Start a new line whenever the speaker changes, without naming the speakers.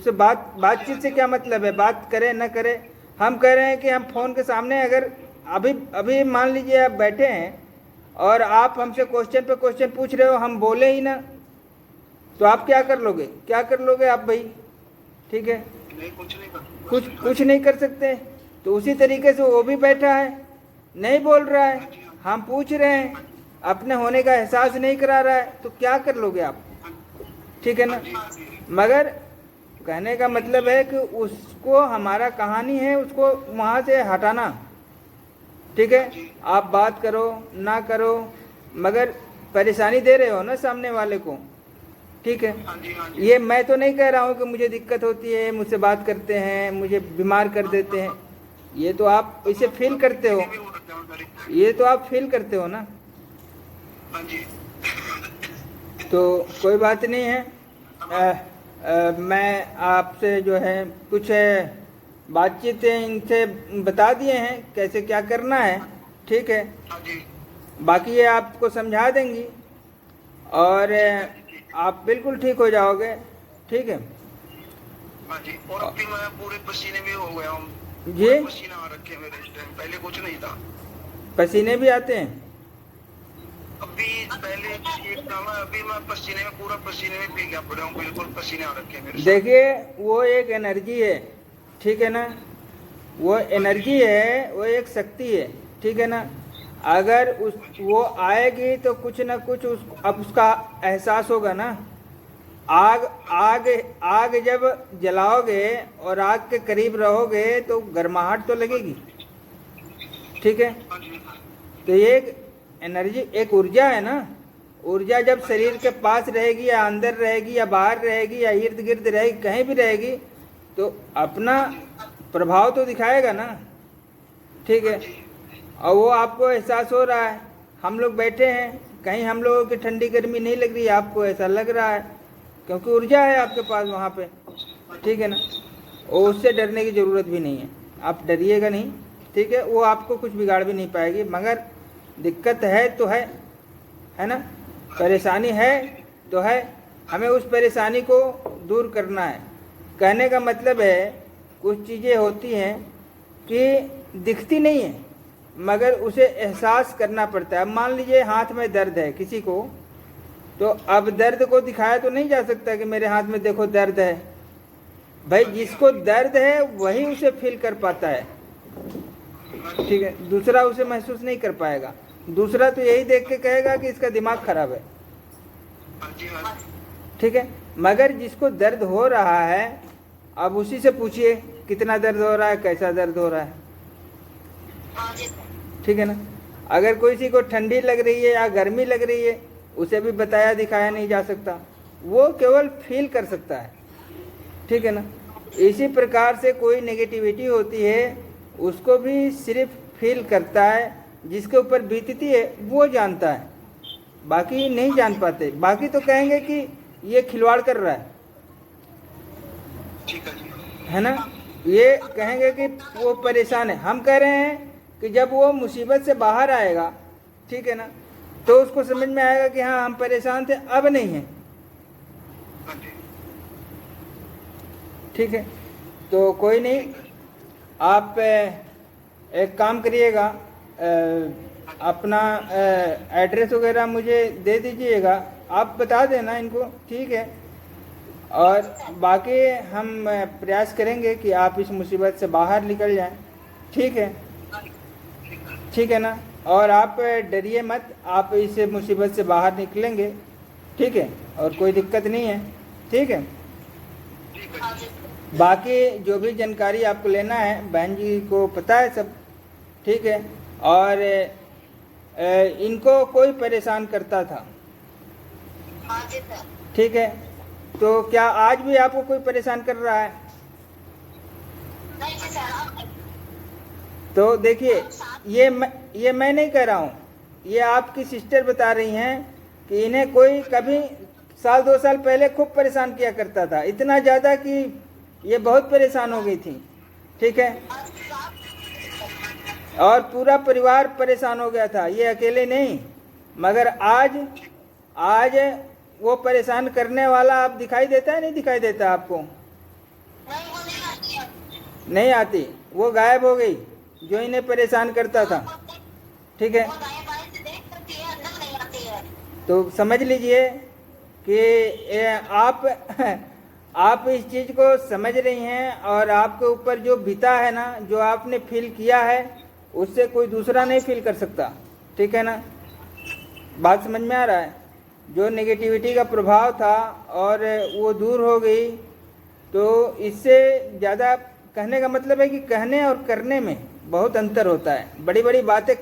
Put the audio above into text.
उससे बातचीत से क्या मतलब है? बात करे न करे, हम कह रहे हैं कि हम फ़ोन के सामने अगर अभी अभी मान लीजिए आप बैठे हैं और आप हमसे क्वेश्चन पे क्वेश्चन पूछ रहे हो, हम बोले ही ना, तो आप क्या कर लोगे? क्या कर लोगे आप भाई? ठीक है, कुछ नहीं कर सकते। तो उसी तरीके से वो भी बैठा है, नहीं बोल रहा है, हम पूछ रहे हैं, अपने होने का एहसास नहीं करा रहा है, तो क्या कर लोगे आप? ठीक है ना? मगर कहने का मतलब है कि उसको, हमारा कहानी है उसको वहाँ से हटाना। ठीक है, आप बात करो ना करो, मगर परेशानी दे रहे हो ना सामने वाले को। ठीक है, ये मैं तो नहीं कह रहा हूँ कि मुझे दिक्कत होती है, मुझसे बात करते हैं, मुझे बीमार कर देते हैं, ये तो आप इसे फील करते हो, ये तो आप फील करते हो ना। तो कोई बात नहीं है। मैं आपसे जो है कुछ बातचीत इनसे बता दिए हैं कैसे क्या करना है। ठीक है, बाकी ये आपको समझा देंगी और आप बिल्कुल ठीक हो जाओगे। ठीक है
और अभी मैं पूरे पसीने में हो गया हूँ
जी।
पसीना आ रखे मेरे इस टाइम, पहले कुछ नहीं था।
पसीने भी आते हैं?
अभी पहले ठीक था मैं, अभी मैं पसीने में, पूरा पसीने में भीगा पड़ा हूँ, बिल्कुल पसीने आ रखे मेरे।
देखिए, वो एक एनर्जी है, ठीक है ना, वो एनर्जी है, वो एक शक्ति है। ठीक है ना, अगर वो आएगी तो कुछ ना कुछ अब उसका एहसास होगा ना। आग आग आग जब जलाओगे और आग के करीब रहोगे तो गर्माहट तो लगेगी। ठीक है, तो ये एक एनर्जी, एक ऊर्जा है ना। ऊर्जा जब शरीर के पास रहेगी या अंदर रहेगी या बाहर रहेगी या इर्द गिर्द रहेगी, कहीं भी रहेगी, तो अपना प्रभाव तो दिखाएगा ना। ठीक है, और वो आपको एहसास हो रहा है। हम लोग बैठे हैं, कहीं हम लोगों की ठंडी गर्मी नहीं लग रही है, आपको ऐसा लग रहा है क्योंकि ऊर्जा है आपके पास वहाँ पे। ठीक है ना, और उससे डरने की ज़रूरत भी नहीं है, आप डरिएगा नहीं। ठीक है, वो आपको कुछ बिगाड़ भी नहीं पाएगी। मगर दिक्कत है तो है ना, परेशानी है तो है, हमें उस परेशानी को दूर करना है। कहने का मतलब है कुछ चीज़ें होती हैं कि दिखती नहीं है मगर उसे एहसास करना पड़ता है। मान लीजिए हाथ में दर्द है किसी को, तो अब दर्द को दिखाया तो नहीं जा सकता कि मेरे हाथ में देखो दर्द है। भाई जिसको दर्द है वही उसे फील कर पाता है। ठीक है, दूसरा उसे महसूस नहीं कर पाएगा। दूसरा तो यही देख के कहेगा कि इसका दिमाग खराब है। ठीक है, मगर जिसको दर्द हो रहा है, अब उसी से पूछिए कितना दर्द हो रहा है, कैसा दर्द हो रहा है। ठीक है ना, अगर किसी को ठंडी लग रही है या गर्मी लग रही है, उसे भी बताया दिखाया नहीं जा सकता, वो केवल फील कर सकता है। ठीक है ना, इसी प्रकार से कोई नेगेटिविटी होती है उसको भी सिर्फ फील करता है, जिसके ऊपर बीतती है वो जानता है, बाकी नहीं जान पाते। बाकी तो कहेंगे कि ये खिलवाड़ कर रहा है ना, ये कहेंगे कि वो परेशान है। हम कह रहे हैं कि जब वो मुसीबत से बाहर आएगा, ठीक है ना, तो उसको समझ में आएगा कि हाँ हम परेशान थे, अब नहीं है। ठीक है, तो कोई नहीं, आप एक काम करिएगा, अपना एड्रेस वगैरह मुझे दे दीजिएगा, आप बता देना इनको। ठीक है, और बाकी हम प्रयास करेंगे कि आप इस मुसीबत से बाहर निकल जाएं। ठीक है, ठीक है ना, और आप डरिए मत, आप इस मुसीबत से बाहर निकलेंगे। ठीक है, और कोई दिक्कत नहीं है। ठीक है, बाकी जो भी जानकारी आपको लेना है बहन जी को पता है सब। ठीक है, और इनको कोई परेशान करता था। ठीक है, तो क्या आज भी आपको कोई परेशान कर रहा है? तो देखिए, ये मैं नहीं कह रहा हूँ, ये आपकी सिस्टर बता रही हैं कि इन्हें कोई कभी साल 2 साल पहले खूब परेशान किया करता था, इतना ज़्यादा कि ये बहुत परेशान हो गई थी। ठीक है, और पूरा परिवार परेशान हो गया था, ये अकेले नहीं। मगर आज वो परेशान करने वाला अब दिखाई देता है, नहीं दिखाई देता आपको? नहीं आती, वो गायब हो गई जो इन्हें परेशान करता था। ठीक है,
वो दाएं बाएं से देख सकती है, अंदर नहीं आती है।
तो समझ लीजिए कि आप इस चीज को समझ रही हैं और आपके ऊपर जो बीता है ना, जो आपने फील किया है, उससे कोई दूसरा नहीं फील कर सकता। ठीक है ना, बात समझ में आ रहा है? जो नेगेटिविटी का प्रभाव था और वो दूर हो गई, तो इससे ज़्यादा कहने का मतलब है कि कहने और करने में बहुत अंतर होता है। बड़ी बड़ी बातें